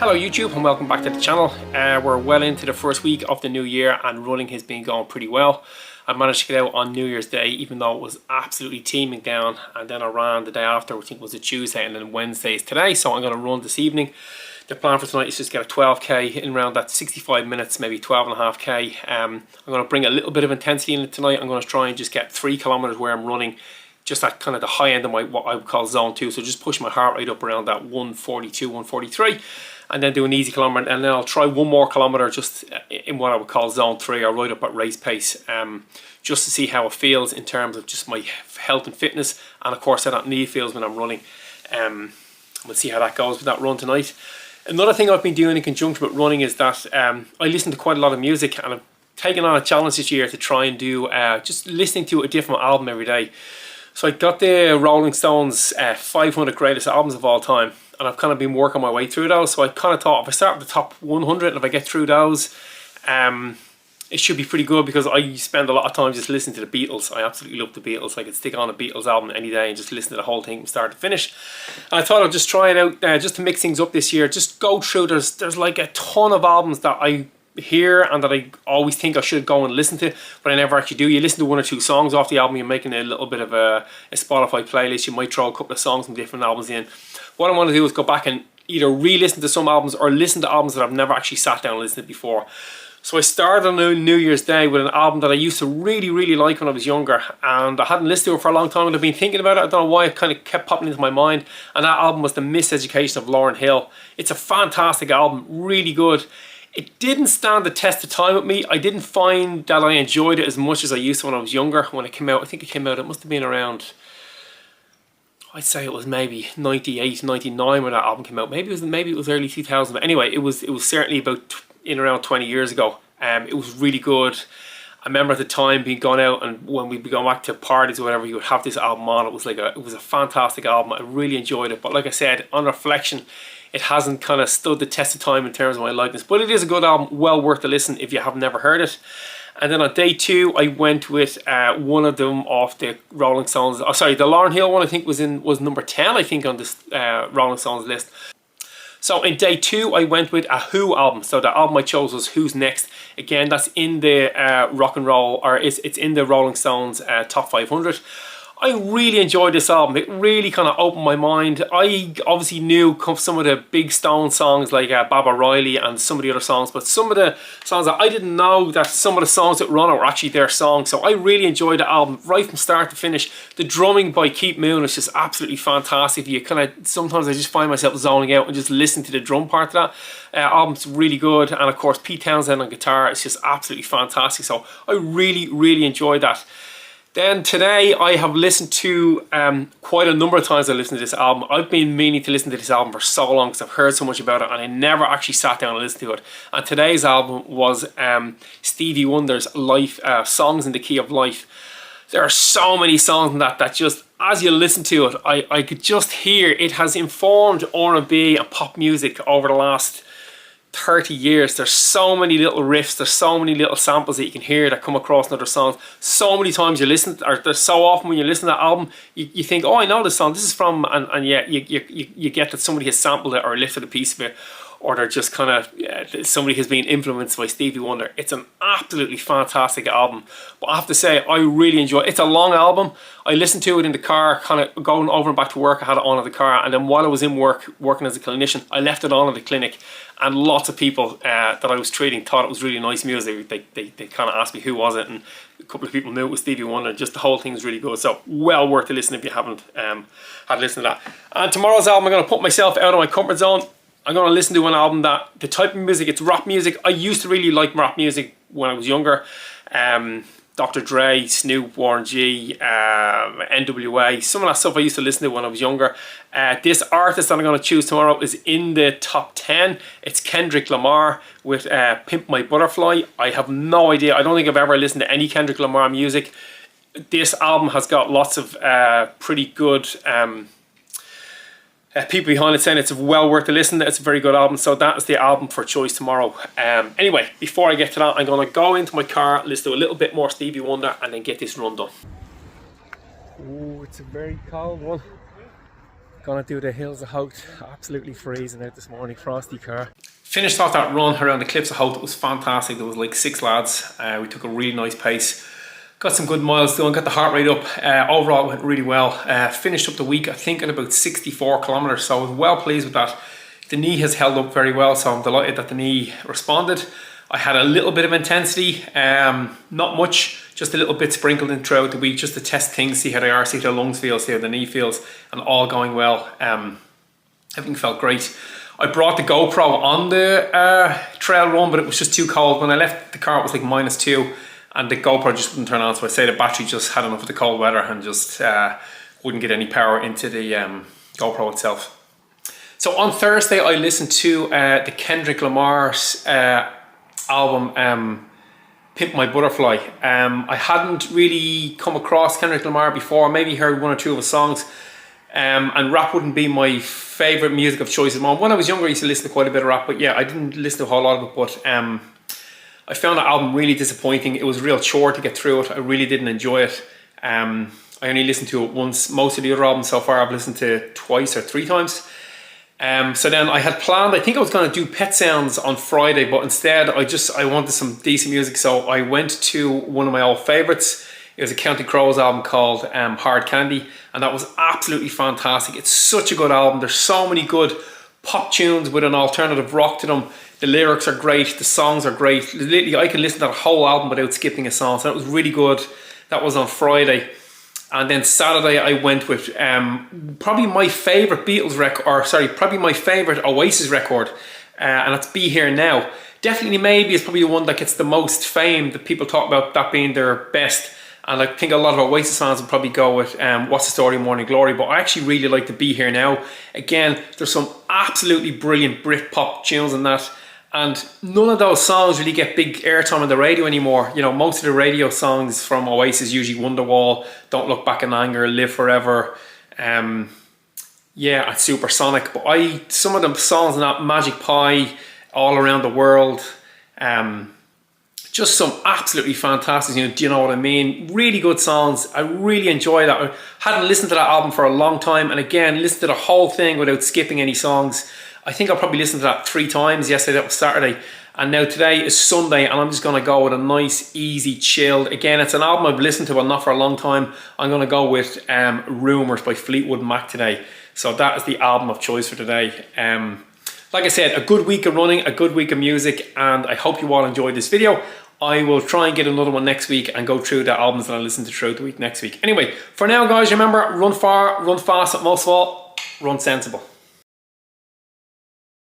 Hello YouTube and welcome back to the channel. We're well into the first week of the new year and running has been going pretty well. I managed to get out on New Year's Day even though it was absolutely teeming down, and then I ran the day after, which I think was a Tuesday, and then Wednesday is today, so I'm going to run this evening. The plan for tonight is just get a 12k in around that 65 minutes, maybe 12.5k. I'm going to bring a little bit of intensity in it tonight. I'm going to try and just get 3 kilometers where I'm running just at kind of the high end of my what I would call zone 2, so just push my heart rate up around that 142, 143, and then do an easy kilometer, and then I'll try one more kilometer just in what I would call zone 3, or right up at race pace, just to see how it feels in terms of just my health and fitness, and of course how that knee feels when I'm running. We'll see how that goes with that run tonight. Another thing I've been doing in conjunction with running is that I listen to quite a lot of music, and I've taken on a challenge this year to try and do just listening to a different album every day. So I got the Rolling Stones 500 greatest albums of all time, and I've kind of been working my way through those. So I kind of thought if I start with the top 100 and if I get through those, it should be pretty good, because I spend a lot of time just listening to the Beatles. I absolutely love the Beatles. I could stick on a Beatles album any day and just listen to the whole thing from start to finish. And I thought I'd just try it out just to mix things up this year. Just go through, there's like a ton of albums that I hear and that I always think I should go and listen to, but I never actually do. You listen to 1 or 2 songs off the album, you're making a little bit of a Spotify playlist, you might throw a couple of songs from different albums in. What I want to do is go back and either re-listen to some albums or listen to albums that I've never actually sat down and listened to before. So I started on New Year's Day with an album that I used to really like when I was younger, and I hadn't listened to it for a long time and I've been thinking about it. I don't know why, it kind of kept popping into my mind, and that album was The Miseducation of Lauryn Hill. It's a fantastic album, really good. It didn't stand the test of time with me. I didn't find that I enjoyed it as much as I used to when I was younger. When it came out, I think it came out, it must have been around, I'd say it was maybe 98, 99 when that album came out. Maybe it was early 2000. But anyway, it was certainly about in around 20 years ago. It was really good. I remember at the time being gone out, and when we'd be going back to parties or whatever, you would have this album on. It was a fantastic album. I really enjoyed it. But like I said, on reflection, it hasn't kind of stood the test of time in terms of my likeness, but it is a good album, well worth a listen if you have never heard it. And then on day 2, I went with one of them off the Rolling Stones. Oh, sorry, the Lauryn Hill one I think was number 10, I think, on this Rolling Stones list. So in day 2, I went with a Who album. So the album I chose was Who's Next. Again, that's in the rock and roll, or it's in the Rolling Stones top 500. I really enjoyed this album. It really kind of opened my mind. I obviously knew some of the big Stone songs like Baba O'Reilly and some of the other songs, but some of the songs that I didn't know that some of the songs that were on it were actually their songs. So I really enjoyed the album right from start to finish. The drumming by Keith Moon is just absolutely fantastic. You kind of, sometimes I just find myself zoning out and just listening to the drum part of that. Album's really good, and of course Pete Townsend on guitar is just absolutely fantastic. So I really enjoyed that. Then today I have listened to quite a number of times. I listened to this album. I've been meaning to listen to this album for so long because I've heard so much about it, and I never actually sat down and listened to it. And today's album was Stevie Wonder's Life, Songs in the Key of Life. There are so many songs in that just, as you listen to it, I could just hear it has informed R&B and pop music over the last 30 years. There's so many little riffs, there's so many little samples that you can hear that come across in other songs. So many times you listen, or there's so often when you listen to that album, you think, oh, I know this song, this is from, and yeah, you get that somebody has sampled it or lifted a piece of it, or they're just kind of, somebody has been influenced by Stevie Wonder. It's an absolutely fantastic album. But I have to say, I really enjoy it. It's a long album. I listened to it in the car, kind of going over and back to work. I had it on in the car, and then while I was in work, working as a clinician, I left it on at the clinic, and lots of people that I was treating thought it was really nice music. They kind of asked me who was it, and a couple of people knew it was Stevie Wonder. Just the whole thing is really good. So well worth a listen if you haven't had listened to that. And tomorrow's album, I'm going to put myself out of my comfort zone. I'm going to listen to an album that, the type of music, it's rock music. I used to really like rock music when I was younger. Dr. Dre, Snoop, Warren G, NWA, some of that stuff I used to listen to when I was younger. This artist that I'm going to choose tomorrow is in the top 10. It's Kendrick Lamar with Pimp My Butterfly. I have no idea. I don't think I've ever listened to any Kendrick Lamar music. This album has got lots of pretty good people behind it saying it's well worth a listen. It's a very good album, so that is the album for choice tomorrow. Anyway, before I get to that, I'm going to go into my car, listen to a little bit more Stevie Wonder, and then get this run done. Oh, it's a very cold one. Gonna do the Hills of Howth. Absolutely freezing out this morning, frosty car. Finished off that run around the cliffs of Howth. It was fantastic. There was like 6 lads. We took a really nice pace. Got some good miles done, got the heart rate up. Overall it went really well. Finished up the week I think at about 64 kilometers, so I was well pleased with that. The knee has held up very well, so I'm delighted that the knee responded. I had a little bit of intensity, not much, just a little bit sprinkled in throughout the week, just to test things, see how they are, see how the lungs feel, see how the knee feels, and all going well. Everything felt great. I brought the GoPro on the trail run, but it was just too cold. When I left the car, it was like -2, and the GoPro just wouldn't turn on, so I'd say the battery just had enough of the cold weather and just wouldn't get any power into the GoPro itself. So on Thursday, I listened to the Kendrick Lamar's album, Pimp My Butterfly. I hadn't really come across Kendrick Lamar before, maybe heard 1 or 2 of his songs, and rap wouldn't be my favourite music of choice at the moment. When I was younger I used to listen to quite a bit of rap, but yeah, I didn't listen to a whole lot of it, but I found that album really disappointing. It was a real chore to get through it. I really didn't enjoy it. I only listened to it once. Most of the other albums so far I've listened to twice or 3 times. So then I had planned, I think I was going to do Pet Sounds on Friday, but instead I wanted some decent music, so I went to one of my old favourites. It was a Counting Crows album called Hard Candy, and that was absolutely fantastic. It's such a good album. There's so many good pop tunes with an alternative rock to them. The lyrics are great, the songs are great. Literally, I can listen to that whole album without skipping a song, so that was really good. That was on Friday. And then Saturday I went with probably my favourite Beatles record, or sorry, probably my favourite Oasis record, and that's Be Here Now. Definitely maybe it's probably the one that gets the most fame, that people talk about that being their best. And I think a lot of Oasis fans would probably go with What's the Story, Morning Glory, but I actually really like the Be Here Now. Again, there's some absolutely brilliant Britpop tunes in that. And none of those songs really get big airtime on the radio anymore. You know, most of the radio songs from Oasis, usually Wonderwall, Don't Look Back in Anger, Live Forever, yeah, and Supersonic. But some of the songs in that, Magic Pie, All Around the World, just some absolutely fantastic, do you know what I mean? Really good songs. I really enjoy that. I hadn't listened to that album for a long time, and again, listened to the whole thing without skipping any songs. I think I'll probably listen to that 3 times. Yesterday, that was Saturday. And now today is Sunday, and I'm just going to go with a nice, easy, chilled. Again, it's an album I've listened to, but not for a long time. I'm going to go with Rumours by Fleetwood Mac today. So that is the album of choice for today. Like I said, a good week of running, a good week of music, and I hope you all enjoyed this video. I will try and get another one next week and go through the albums that I listen to throughout the week next week. Anyway, for now, guys, remember, run far, run fast, but most of all, run sensible.